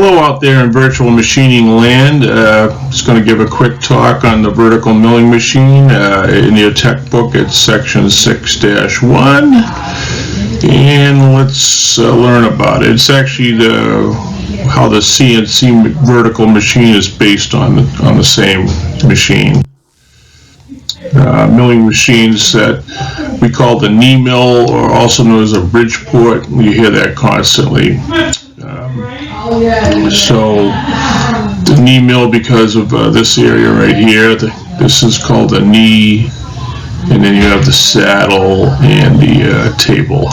Hello out there in virtual machining land. Just going to give a quick talk on the vertical milling machine. In your tech book, it's section 6-1, and let's learn about it. It's actually how the CNC vertical machine is based on the same machine. Milling machines that we call the knee mill, or also known as a Bridgeport. You hear that constantly. So the knee mill, because of this area right here, this is called a knee, and then you have the saddle and the table.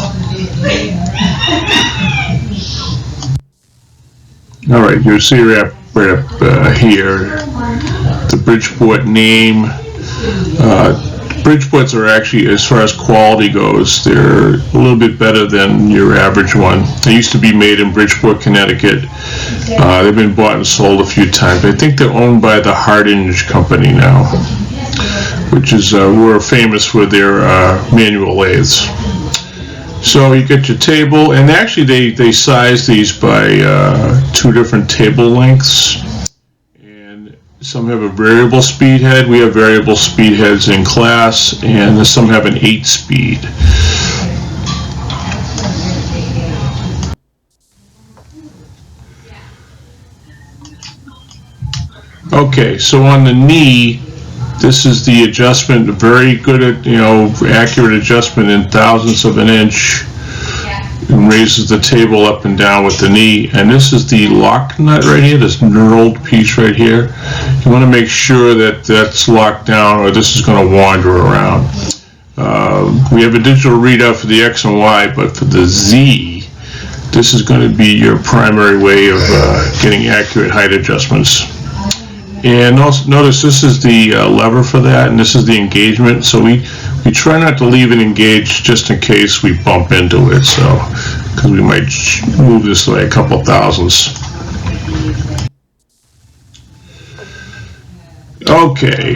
All right, you see right up here the Bridgeport name. Bridgeports are actually, as far as quality goes, they're a little bit better than your average one. They used to be made in Bridgeport, Connecticut. They've been bought and sold a few times. I think they're owned by the Hardinge Company now, which is we're famous for their manual lathes. So you get your table, and actually they size these by 2 different table lengths. Some have a variable speed head. We have variable speed heads in class, and some have an 8-speed. Okay, so on the knee, this is the adjustment, very good at, accurate adjustment in thousandths of an inch. And raises the table up and down with the knee. And this is the lock nut right here, this knurled piece right here. You want to make sure that that's locked down, or this is going to wander around. We have a digital readout for the X and Y, but for the Z, this is going to be your primary way of getting accurate height adjustments. And also notice this is the lever for that, and this is the engagement. So we try not to leave it engaged just in case we bump into it, so because we might move this like a couple thousandths. Okay,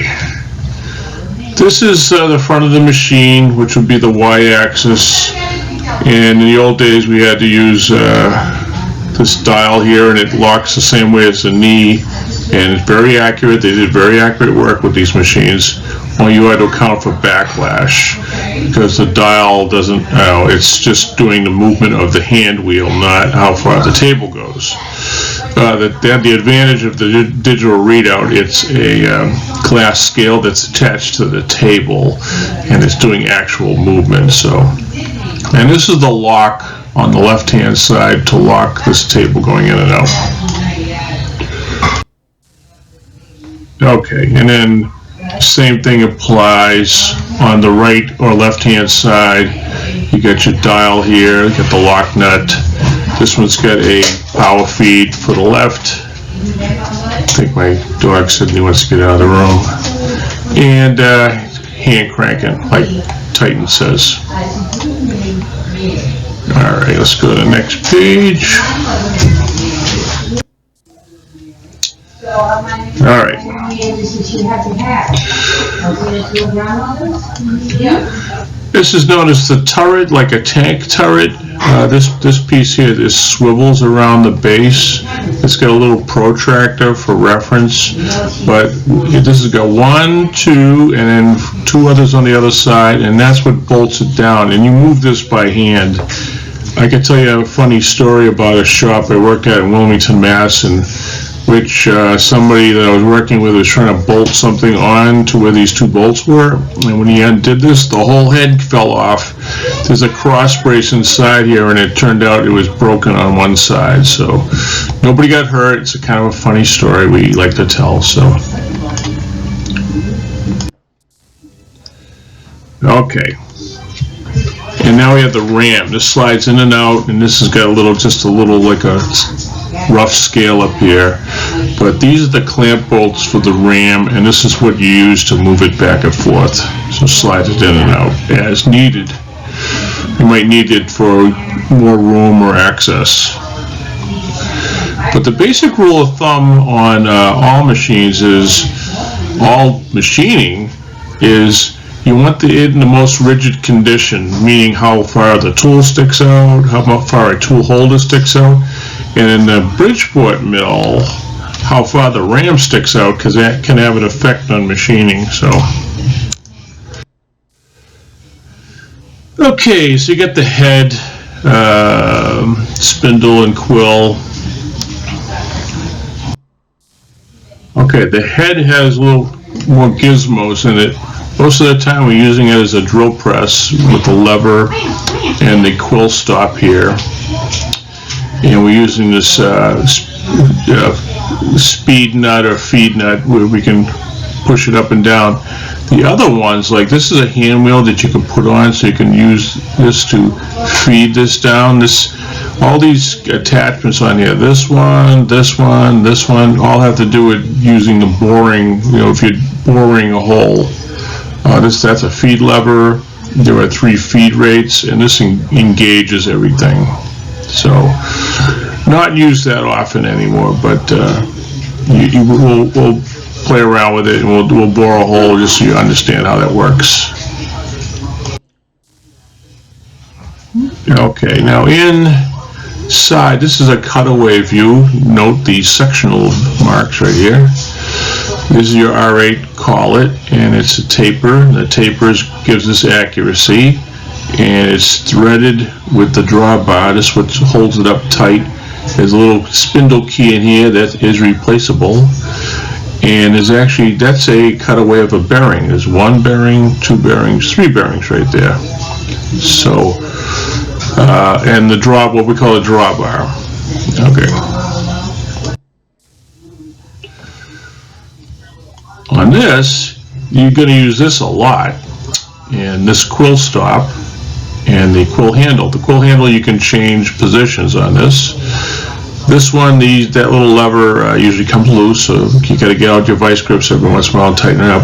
this is the front of the machine, which would be the y-axis, and in the old days we had to use this dial here, and it locks the same way as the knee, and it's very accurate. They did very accurate work with these machines. Well, you had to account for backlash because the dial doesn't, it's just doing the movement of the hand wheel, not how far the table goes. The advantage of the digital readout, it's a class scale that's attached to the table, and it's doing actual movement. So, and this is the lock on the left-hand side to lock this table going in and out. Okay, and then same thing applies on the right or left hand side. You got your dial here, you got the lock nut. This one's got a power feed for the left. I think my dog said he wants to get out of the room. And hand cranking, like Titan says. Alright, let's go to the next page. Alright. This is known as the turret, like a tank turret. This piece here, this swivels around the base. It's got a little protractor for reference, but this has got 1, 2, and then 2 others on the other side, and that's what bolts it down. And you move this by hand. I can tell you a funny story about a shop I worked at in Wilmington, Mass, and which somebody that I was working with was trying to bolt something on to where these 2 bolts were, and when he undid this, the whole head fell off. There's a cross brace inside here, and it turned out it was broken on one side, so nobody got hurt. It's a kind of a funny story we like to tell. So okay, and now we have the ram. This slides in and out, and this has got just a little like a rough scale up here, but these are the clamp bolts for the ram, and this is what you use to move it back and forth. So slide it in and out as needed. You might need it for more room or access. But the basic rule of thumb on all machines is, all machining is, you want it in the most rigid condition, meaning how far the tool sticks out, how far a tool holder sticks out. And in the Bridgeport mill, how far the ram sticks out, because that can have an effect on machining. So, okay, so you get the head, spindle, and quill. Okay, the head has a little more gizmos in it. Most of the time we're using it as a drill press with the lever and the quill stop here. And we're using this speed nut or feed nut where we can push it up and down. The other ones, like this is a hand wheel that you can put on, so you can use this to feed this down. All these attachments on here, this one, this one, this one, all have to do with using the boring, if you're boring a hole. That's a feed lever. There are 3 feed rates, and this engages everything. So, not used that often anymore, but we'll play around with it, and we'll bore a hole just so you understand how that works. Okay, now inside, this is a cutaway view. Note the sectional marks right here. This is your R8 collet, and it's a taper. The taper gives us accuracy, and it's threaded with the drawbar. This is what holds it up tight. There's a little spindle key in here that is replaceable, and that's a cutaway of a bearing. There's 1 bearing, 2 bearings, 3 bearings right there. So, and what we call a drawbar. Okay. On this, you're going to use this a lot, and this quill stop and the quill handle. The quill handle, you can change positions on this. This one, that little lever usually comes loose, so you got to get out your vice grips every once in a while and tighten it up.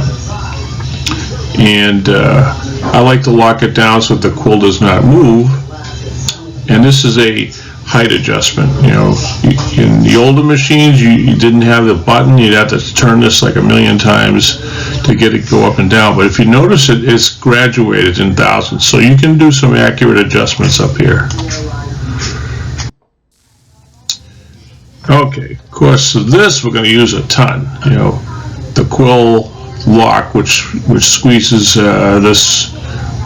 And I like to lock it down so that the quill does not move. And this is a height adjustment. In the older machines, you didn't have the button. You'd have to turn this like a million times to get it go up and down. But if you notice it's graduated in thousandths, so you can do some accurate adjustments up here. Okay, of course, so this we're going to use a ton. The quill lock, which squeezes this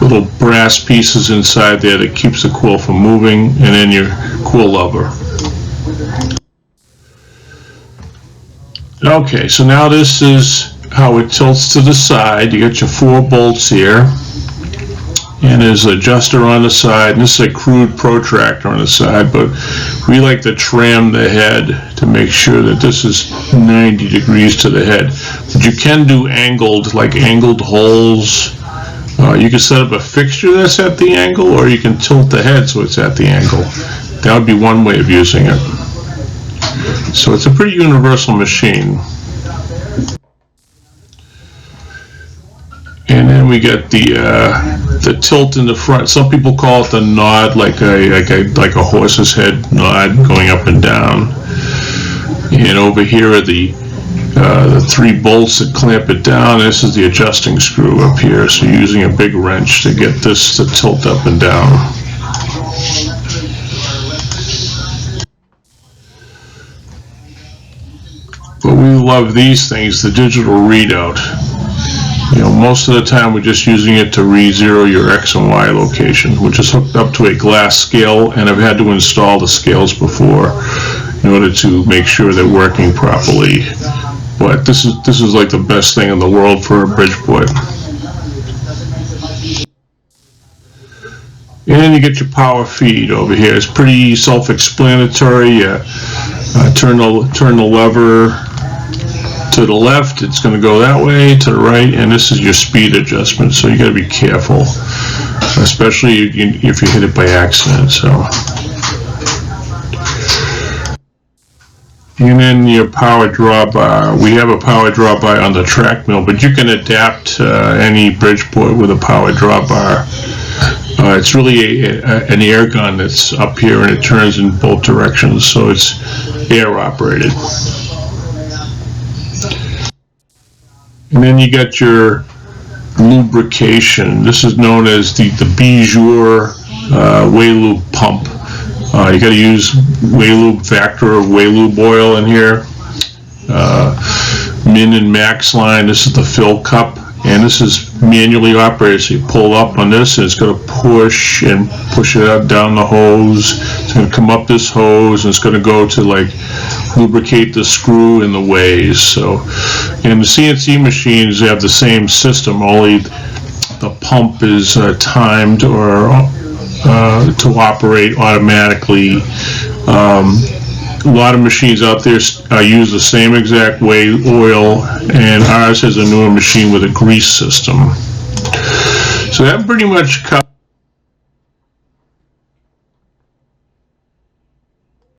little brass pieces inside there that keeps the quill from moving, and then your quill lever. Okay, so now this is how it tilts to the side. You got your 4 bolts here, and there's an adjuster on the side, and this is a crude protractor on the side, but we like to trim the head to make sure that this is 90 degrees to the head. But you can do angled holes. You can set up a fixture that's at the angle, or you can tilt the head so it's at the angle. That would be one way of using it. So it's a pretty universal machine. And then we get the tilt in the front. Some people call it the nod, like a horse's head nod going up and down. And over here are the 3 bolts that clamp it down. This is the adjusting screw up here, so you're using a big wrench to get this to tilt up and down. But we love these things, the digital readout. Most of the time we're just using it to re-zero your X and Y location, which is hooked up to a glass scale, and I've had to install the scales before in order to make sure they're working properly. But this is like the best thing in the world for a Bridgeport. And then you get your power feed over here. It's pretty self-explanatory. Turn the lever to the left, it's going to go that way, to the right, and this is your speed adjustment, so you got to be careful, especially if you hit it by accident. So, and then your power drawbar. We have a power drawbar on the track mill, but you can adapt any Bridgeport with a power drawbar. It's really an air gun that's up here, and it turns in both directions, so it's air operated. And then you got your lubrication. This is known as the Bijur Way Lube pump. You got to use Waylube Vector or Waylube oil in here. Min and max line, this is the fill cup, and this is manually operated, so you pull up on this and it's going to push it out down the hose. It's going to come up this hose and it's going to go to like lubricate the screw in the ways. So, and the CNC machines have the same system, only the pump is timed or to operate automatically. A lot of machines out there use the same exact way oil, and ours has a newer machine with a grease system. So that pretty much covers